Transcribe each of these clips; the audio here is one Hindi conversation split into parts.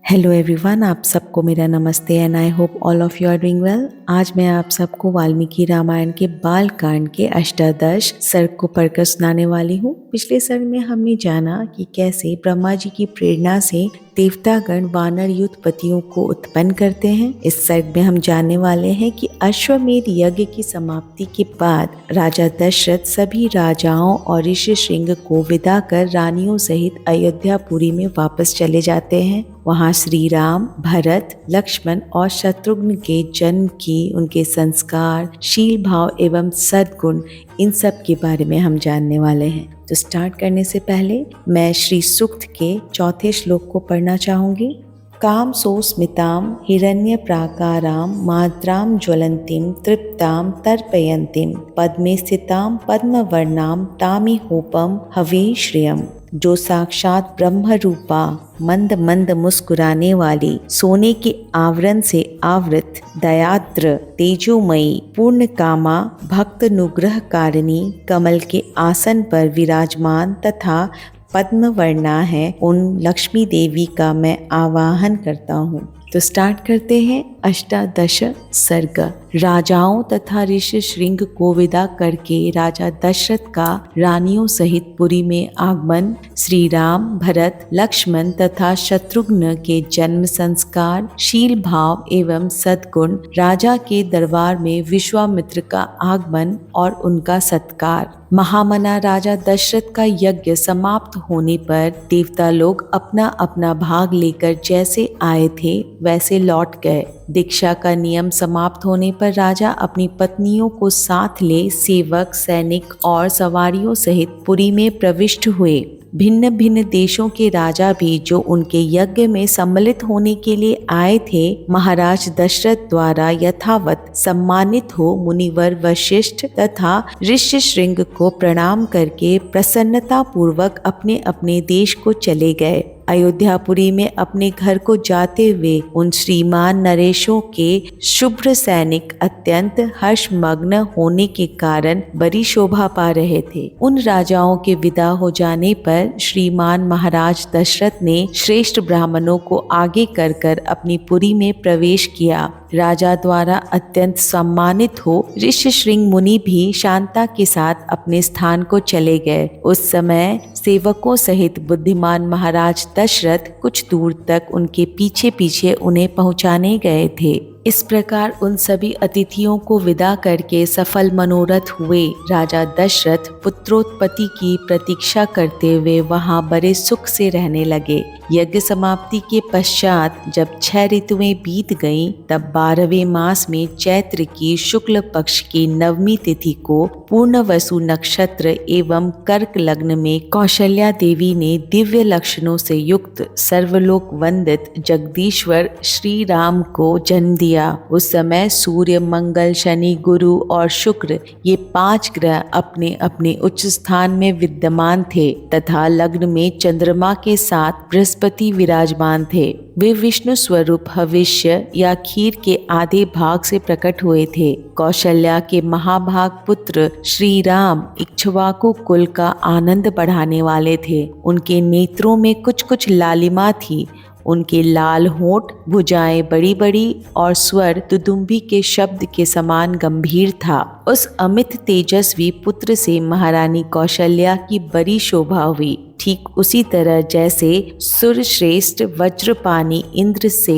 हेलो एवरीवन, आप सबको मेरा नमस्ते and I hope all of you are doing well. आज मैं आप सबको वाल्मीकि रामायण के बाल कांड के अष्टादश सर्ग को पढ़कर सुनाने वाली हूँ। पिछले सर्ग में हमने जाना कि कैसे ब्रह्मा जी की प्रेरणा से देवतागण वानर युद्ध पतियों को उत्पन्न करते हैं। इस सर्ग में हम जानने वाले हैं कि अश्वमेध यज्ञ की समाप्ति के बाद राजा दशरथ सभी राजाओं और ऋषि श्रृंग को विदा कर रानियों सहित अयोध्यापुरी में वापस चले जाते हैं। वहाँ श्री राम, भरत, लक्ष्मण और शत्रुघ्न के जन्म की, उनके संस्कार, शील भाव एवं सद्गुण, इन सब के बारे में हम जानने वाले हैं। तो स्टार्ट करने से पहले मैं श्री सूक्त के चौथे श्लोक को पढ़ना चाहूंगी। काम सो स्मिताम हिरण्य प्राकाराम मात्राम ज्वलंतीम तृप्ताम तर्पयंतीम पद्मे स्थिताम पद्मवर्णाम तामि होपम हवे श्रियम। जो साक्षात ब्रह्म रूपा मंद मंद मुस्कुराने वाली, सोने के आवरण से आवृत, दयाद्र, तेजोमयी, पूर्ण कामा, भक्त अनुग्रह कारिणी, कमल के आसन पर विराजमान तथा पद्मवर्णा है, उन लक्ष्मी देवी का मैं आवाहन करता हूँ। तो स्टार्ट करते हैं अष्टादश सर्ग। राजाओं तथा ऋषि श्रृंग को विदा करके राजा दशरथ का रानियों सहित पुरी में आगमन, श्री राम, भरत, लक्ष्मण तथा शत्रुघ्न के जन्म, संस्कार, शील भाव एवं सद्गुण, राजा के दरबार में विश्वामित्र का आगमन और उनका सत्कार। महामना राजा दशरथ का यज्ञ समाप्त होने पर देवता लोग अपना अपना भाग लेकर जैसे आए थे वैसे लौट गए। दीक्षा का नियम समाप्त होने पर राजा अपनी पत्नियों को साथ ले सेवक, सैनिक और सवारियों सहित पुरी में प्रविष्ट हुए। भिन्न भिन्न देशों के राजा भी जो उनके यज्ञ में सम्मिलित होने के लिए आए थे, महाराज दशरथ द्वारा यथावत सम्मानित हो मुनिवर वशिष्ठ तथा ऋषि श्रृंग को प्रणाम करके प्रसन्नता पूर्वक अपने अपने देश को चले गए। अयोध्यापुरी में अपने घर को जाते हुए उन श्रीमान नरेशों के शुभ्र सैनिक अत्यंत हर्षमग्न होने के कारण बड़ी शोभा पा रहे थे। उन राजाओं के विदा हो जाने पर श्रीमान महाराज दशरथ ने श्रेष्ठ ब्राह्मणों को आगे कर कर अपनी पुरी में प्रवेश किया। राजा द्वारा अत्यंत सम्मानित हो ऋषि श्रृंग मुनि भी शांता के साथ अपने स्थान को चले गए। उस समय सेवकों सहित बुद्धिमान महाराज दशरथ कुछ दूर तक उनके पीछे पीछे उन्हें पहुंचाने गए थे। इस प्रकार उन सभी अतिथियों को विदा करके सफल मनोरथ हुए। राजा दशरथ पुत्रोत्पत्ति की प्रतीक्षा करते हुए वहां बड़े सुख से रहने लगे। यज्ञ समाप्ति के पश्चात जब 6 ऋतुएं बीत गईं, तब 12वें मास में चैत्र की शुक्ल पक्ष की नवमी तिथि को पूर्ण वसु नक्षत्र एवं कर्क लग्न में कौशल्या देवी ने दिव्य लक्षणों से युक्त सर्वलोक वंदित जगदीश्वर श्री राम को जन्म दिया। उस समय सूर्य, मंगल, शनि, गुरु और शुक्र, ये 5 ग्रह अपने अपने उच्च स्थान में विद्यमान थे तथा लग्न में चंद्रमा के साथ बृहस्पति विराजमान थे। वे विष्णु स्वरूप हविष्य या खीर के आधे भाग से प्रकट हुए थे। कौशल्या के महाभाग पुत्र श्री राम इक्ष्वाकु कुल का आनंद बढ़ाने वाले थे। उनके नेत्रों में कुछ कुछ लालिमा थी। उनके लाल होंठ, भुजाएं बड़ी बड़ी और स्वर दुदुम्बी के शब्द के समान गंभीर था। उस अमित तेजस्वी पुत्र से महारानी कौशल्या की बड़ी शोभा हुई। ठीक उसी तरह जैसे सुरश्रेष्ठ वज्रपानी इंद्र से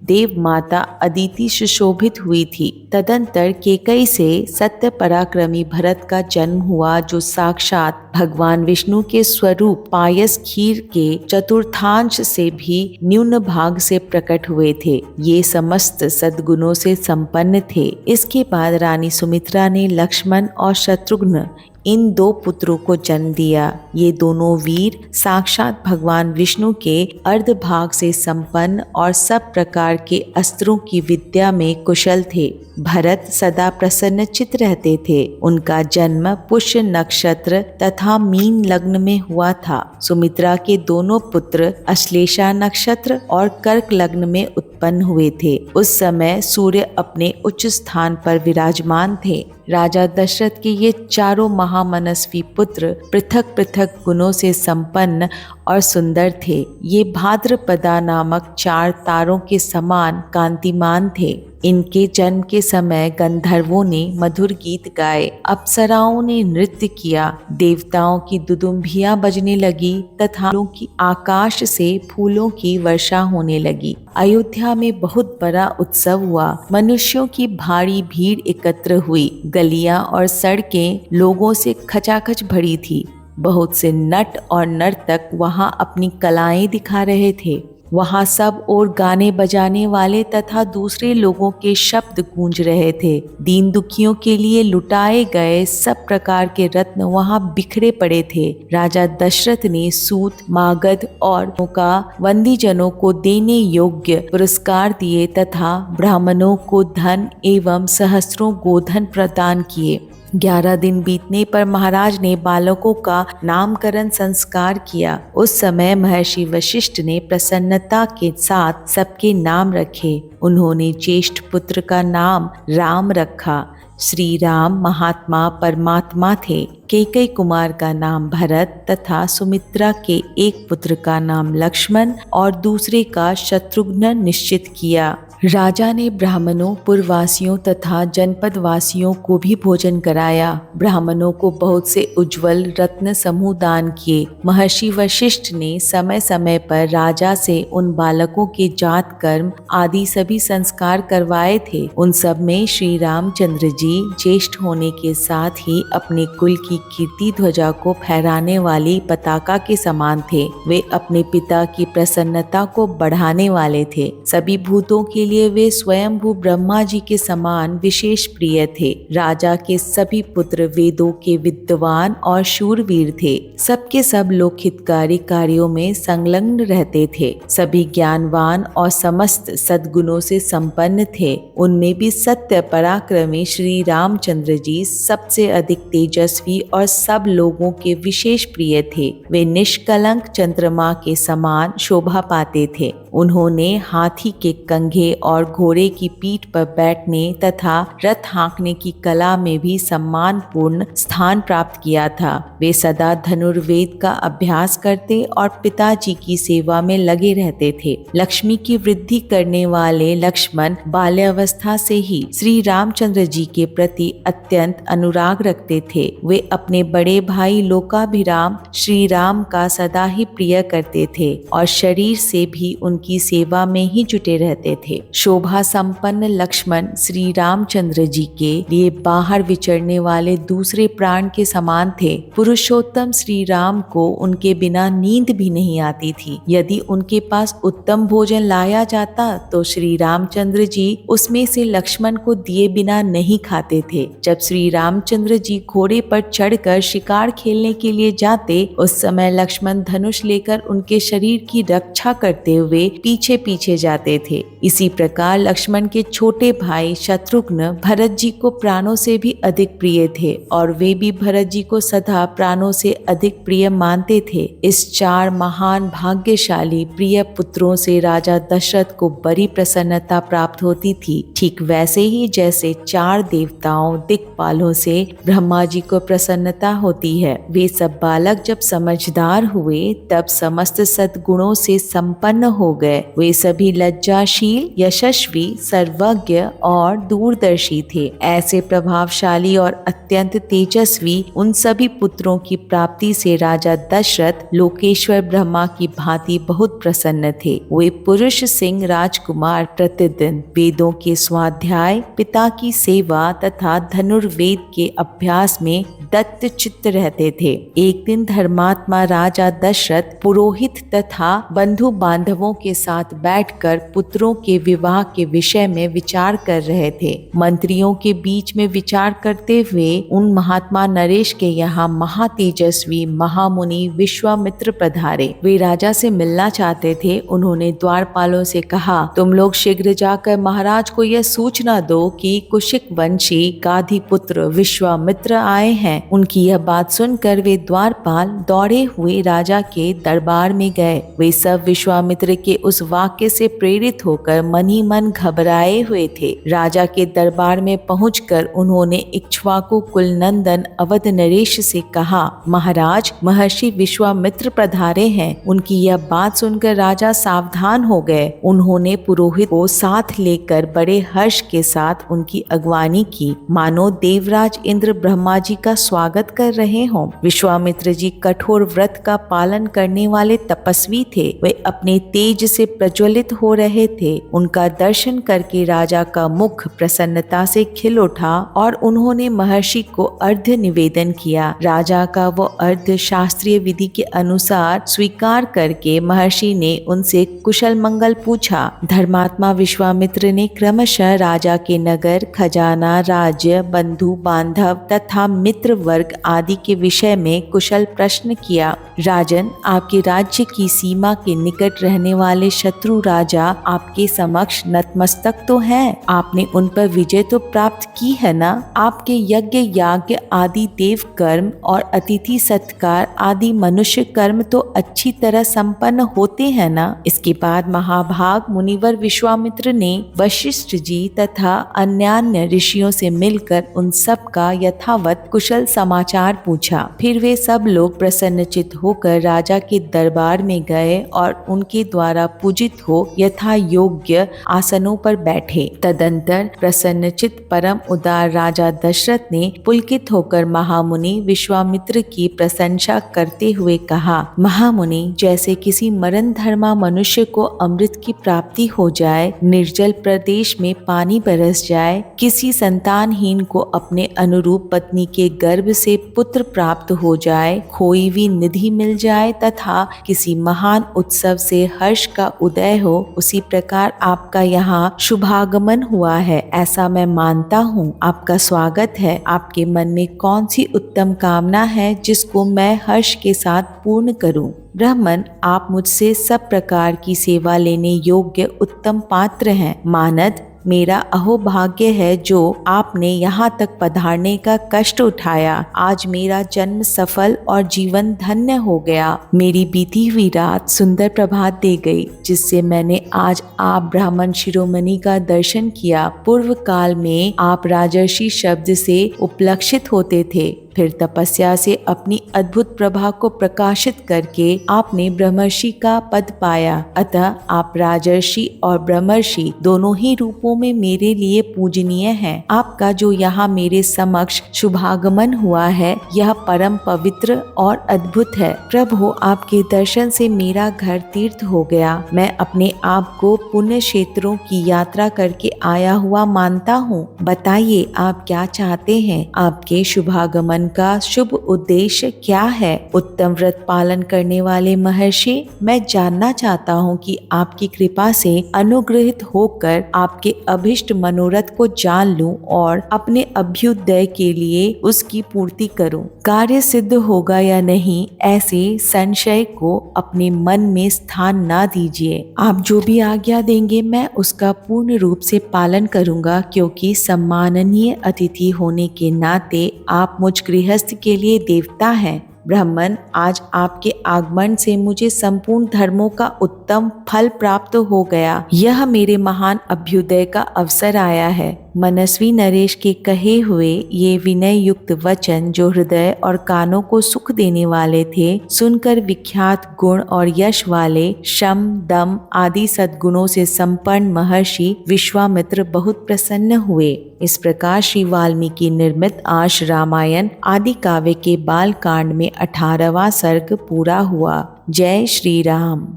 देव माता अदिति सुशोभित हुई थी। तदंतर केकई से सत्य पराक्रमी भरत का जन्म हुआ, जो साक्षात भगवान विष्णु के स्वरूप पायस खीर के चतुर्थांश से भी न्यून भाग से प्रकट हुए थे। ये समस्त सद्गुणों से संपन्न थे। इसके बाद रानी सुमित्रा ने लक्ष्मण और शत्रुघ्न, इन 2 पुत्रों को जन्म दिया। ये दोनों वीर साक्षात भगवान विष्णु के अर्धभाग से संपन्न और सब प्रकार के अस्त्रों की विद्या में कुशल थे। भरत सदा प्रसन्नचित रहते थे। उनका जन्म पुष्य नक्षत्र तथा मीन लग्न में हुआ था। सुमित्रा के दोनों पुत्र अश्लेषा नक्षत्र और कर्क लग्न में उत्पन्न हुए थे। उस समय सूर्य अपने उच्च स्थान पर विराजमान थे। राजा दशरथ के ये चारों महामनस्वी पुत्र पृथक पृथक गुणों से संपन्न और सुंदर थे। ये भाद्रपदा नामक 4 तारों के समान कांतिमान थे। इनके जन्म के समय गंधर्वों ने मधुर गीत गाए, अप्सराओं ने नृत्य किया, देवताओं की दुदुम्बियां बजने लगी तथा फूलों की आकाश से फूलों की वर्षा होने लगी। अयोध्या में बहुत बड़ा उत्सव हुआ। मनुष्यों की भारी भीड़ एकत्र हुई। गलियां और सड़कें लोगों से खचाखच भरी थी। बहुत से नट और नर्तक वहां अपनी कलाएं दिखा रहे थे। वहां सब और गाने बजाने वाले तथा दूसरे लोगों के शब्द गूंज रहे थे। दीन दुखियों के लिए लुटाए गए सब प्रकार के रत्न वहां बिखरे पड़े थे। राजा दशरथ ने सूत, मागध और का बंदीजनों को देने योग्य पुरस्कार दिए तथा ब्राह्मणों को धन एवं सहस्त्रों गोधन प्रदान किए। 11 दिन बीतने पर महाराज ने बालकों का नामकरण संस्कार किया। उस समय महर्षि वशिष्ठ ने प्रसन्नता के साथ सबके नाम रखे। उन्होंने ज्येष्ठ पुत्र का नाम राम रखा। श्री राम महात्मा परमात्मा थे। कैकेयी कुमार का नाम भरत तथा सुमित्रा के एक पुत्र का नाम लक्ष्मण और दूसरे का शत्रुघ्न निश्चित किया। राजा ने ब्राह्मणों, पुरवासियों तथा जनपद वासियों को भी भोजन कराया। ब्राह्मणों को बहुत से उज्जवल रत्न समूह दान किए। महर्षि वशिष्ठ ने समय समय पर राजा से उन बालकों के जात कर्म आदि सभी संस्कार करवाए थे। उन सब में श्री रामचंद्र जी ज्येष्ठ होने के साथ ही अपने कुल की कीर्ति ध्वजा को फहराने वाली पताका के समान थे। वे अपने पिता की प्रसन्नता को बढ़ाने वाले थे। सभी भूतों के लिए वे स्वयंभू ब्रह्मा जी के समान विशेष प्रिय थे। राजा के सभी पुत्र वेदों के विद्वान और शूरवीर थे। सबके सब लोग हितकारी कार्यों में संलग्न रहते थे। सभी ज्ञानवान और समस्त सद्गुणों से संपन्न थे। उनमें भी सत्य पराक्रमी श्री रामचंद्र जी सबसे अधिक तेजस्वी और सब लोगों के विशेष प्रिय थे। वे निष्कलंक चंद्रमा के समान शोभा पाते थे। उन्होंने हाथी के कंघे और घोड़े की पीठ पर बैठने तथा रथ हाँकने की कला में भी सम्मानपूर्ण स्थान प्राप्त किया था। वे सदा धनुर्वेद का अभ्यास करते और पिताजी की सेवा में लगे रहते थे। लक्ष्मी की वृद्धि करने वाले लक्ष्मण बाल्यावस्था से ही श्री रामचंद्र जी के प्रति अत्यंत अनुराग रखते थे। वे अपने बड़े भाई लोकाभिराम श्री राम का सदा ही प्रिय करते थे और शरीर से भी उनकी सेवा में ही जुटे रहते थे। शोभा संपन्न लक्ष्मण श्री रामचंद्र जी के लिए बाहर विचरने वाले दूसरे प्राण के समान थे। पुरुषोत्तम श्री राम को उनके बिना नींद भी नहीं आती थी। यदि उनके पास उत्तम भोजन लाया जाता तो श्री रामचंद्र जी उसमें से लक्ष्मण को दिए बिना नहीं खाते थे। जब श्री रामचंद्र जी घोड़े पर चढ़कर शिकार खेलने के लिए जाते, उस समय लक्ष्मण धनुष लेकर उनके शरीर की रक्षा करते हुए पीछे पीछे जाते थे। इसी प्रकार लक्ष्मण के छोटे भाई शत्रुघ्न भरत जी को प्राणों से भी अधिक प्रिय थे और वे भी भरत जी को सदा प्राणों से अधिक प्रिय मानते थे। इस 4 महान भाग्यशाली प्रिय पुत्रों से राजा दशरथ को बड़ी प्रसन्नता प्राप्त होती थी। ठीक वैसे ही जैसे 4 देवताओं दिक्पालों से ब्रह्मा जी को प्रसन्नता होती है। वे सब बालक जब समझदार हुए तब समस्त सद्गुणों से संपन्न हो गए। वे सभी लज्जाशील, यशस्वी, सर्वज्ञ और दूरदर्शी थे। ऐसे प्रभावशाली और अत्यंत तेजस्वी उन सभी पुत्रों की प्राप्ति से राजा दशरथ लोकेश्वर ब्रह्मा की भांति बहुत प्रसन्न थे। वे पुरुष सिंह राजकुमार प्रतिदिन वेदों के स्वाध्याय, पिता की सेवा तथा धनुर्वेद के अभ्यास में दत्त चित्त रहते थे। एक दिन धर्मात्मा राजा दशरथ पुरोहित तथा बंधु बांधवों के साथ बैठकर पुत्रों के विवाह के विषय में विचार कर रहे थे। मंत्रियों के बीच में विचार करते हुए उन महात्मा नरेश के यहाँ महातेजस्वी महामुनि विश्वामित्र पधारे। वे राजा से मिलना चाहते थे। उन्होंने द्वारपालों से कहा, तुम लोग शीघ्र जाकर महाराज को यह सूचना दो कि कुशिक वंशी गाधी पुत्र विश्वामित्र आए हैं। उनकी यह बात सुनकर वे द्वारपाल दौड़े हुए राजा के दरबार में गए। वे सब विश्वामित्र के उस वाक्य से प्रेरित होकर मन मन ही मन घबराए हुए थे। राजा के दरबार में पहुंचकर उन्होंने इक्ष्वाकु कुलनंदन अवध नरेश से कहा, महाराज, महर्षि विश्वामित्र पधारे हैं। उनकी यह बात सुनकर राजा सावधान हो गए। उन्होंने पुरोहित को साथ लेकर बड़े हर्ष के साथ उनकी अगवानी की, मानो देवराज इंद्र ब्रह्मा जी का स्वागत कर रहे हों। विश्वामित्र जी कठोर व्रत का पालन करने वाले तपस्वी थे। वे अपने तेज से प्रज्वलित हो रहे थे। उनका दर्शन करके राजा का मुख प्रसन्नता से खिल उठा और उन्होंने महर्षि को अर्घ्य निवेदन किया। राजा का वो अर्घ्य शास्त्रीय विधि के अनुसार स्वीकार करके महर्षि ने उनसे कुशल मंगल पूछा। धर्मात्मा विश्वामित्र ने क्रमशः राजा के नगर, खजाना, राज्य, बंधु बांधव तथा मित्र वर्ग आदि के विषय में कुशल प्रश्न किया। राजन, आपके राज्य की सीमा के निकट रहने वाले शत्रु राजा आपके समक्ष नतमस्तक तो हैं। आपने उन पर विजय तो प्राप्त की है ना? आपके यज्ञ याग आदि देव कर्म और अतिथि सत्कार आदि मनुष्य कर्म तो अच्छी तरह संपन्न होते हैं ना? इसके बाद महाभाग मुनिवर विश्वामित्र ने वशिष्ठ जी तथा अन्यान्य ऋषियों से मिलकर उन सब का यथावत कुशल समाचार पूछा। फिर वे सब लोग प्रसन्नचित होकर राजा के दरबार में गए और उनके द्वारा पूजित हो यथा योग्य आसनों पर बैठे। तदंतर प्रसन्नचित परम उदार राजा दशरथ ने पुलकित होकर महामुनि विश्वामित्र की प्रशंसा करते हुए कहा, महामुनि, जैसे किसी मरण धर्मा मनुष्य को अमृत की प्राप्ति हो जाए, निर्जल प्रदेश में पानी बरस जाए, किसी संतानहीन को अपने अनुरूप पत्नी के गर्भ से पुत्र प्राप्त हो जाए, खोई हुई निधि मिल जाए तथा किसी महान उत्सव से हर्ष का उदय हो, उसी प्रकार आपका यहाँ शुभागमन हुआ है, ऐसा मैं मानता हूँ। आपका स्वागत है। आपके मन में कौन सी उत्तम कामना है जिसको मैं हर्ष के साथ पूर्ण करूँ? ब्राह्मण, आप मुझसे सब प्रकार की सेवा लेने योग्य उत्तम पात्र हैं। मानद, मेरा अहोभाग्य है जो आपने यहाँ तक पधारने का कष्ट उठाया। आज मेरा जन्म सफल और जीवन धन्य हो गया। मेरी बीती हुई रात सुंदर प्रभात दे गई, जिससे मैंने आज आप ब्राह्मण शिरोमणि का दर्शन किया। पूर्व काल में आप राजर्षि शब्द से उपलक्षित होते थे, फिर तपस्या से अपनी अद्भुत प्रभा को प्रकाशित करके आपने ब्रह्मर्षि का पद पाया। अतः आप राजर्षि और ब्रह्मर्षि दोनों ही रूपों में मेरे लिए पूजनीय हैं। आपका जो यहाँ मेरे समक्ष शुभागमन हुआ है, यह परम पवित्र और अद्भुत है। प्रभु, आपके दर्शन से मेरा घर तीर्थ हो गया। मैं अपने आप को पुण्य क्षेत्रों की यात्रा करके आया हुआ मानता हूँ। बताइए, आप क्या चाहते हैं? आपके शुभागमन का शुभ उद्देश्य क्या है? उत्तम व्रत पालन करने वाले महर्षि, मैं जानना चाहता हूँ कि आपकी कृपा से अनुग्रहित होकर आपके अभिष्ट मनोरथ को जान लूं और अपने अभ्युदय के लिए उसकी पूर्ति करूं। कार्य सिद्ध होगा या नहीं, ऐसे संशय को अपने मन में स्थान ना दीजिए। आप जो भी आज्ञा देंगे मैं उसका पूर्ण रूप से पालन करूंगा, क्योंकि सम्माननीय अतिथि होने के नाते आप मुझ गृहस्थ के लिए देवता हैं। ब्राह्मण, आज आपके आगमन से मुझे संपूर्ण धर्मों का उत्तम फल प्राप्त हो गया। यह मेरे महान अभ्युदय का अवसर आया है। मनस्वी नरेश के कहे हुए ये विनय युक्त वचन, जो हृदय और कानों को सुख देने वाले थे, सुनकर विख्यात गुण और यश वाले शम, दम आदि सद्गुणों से संपन्न महर्षि विश्वामित्र बहुत प्रसन्न हुए। इस प्रकार श्री वाल्मीकि निर्मित आश रामायण आदि काव्य के बाल कांड में 18वां सर्ग पूरा हुआ। जय श्री राम।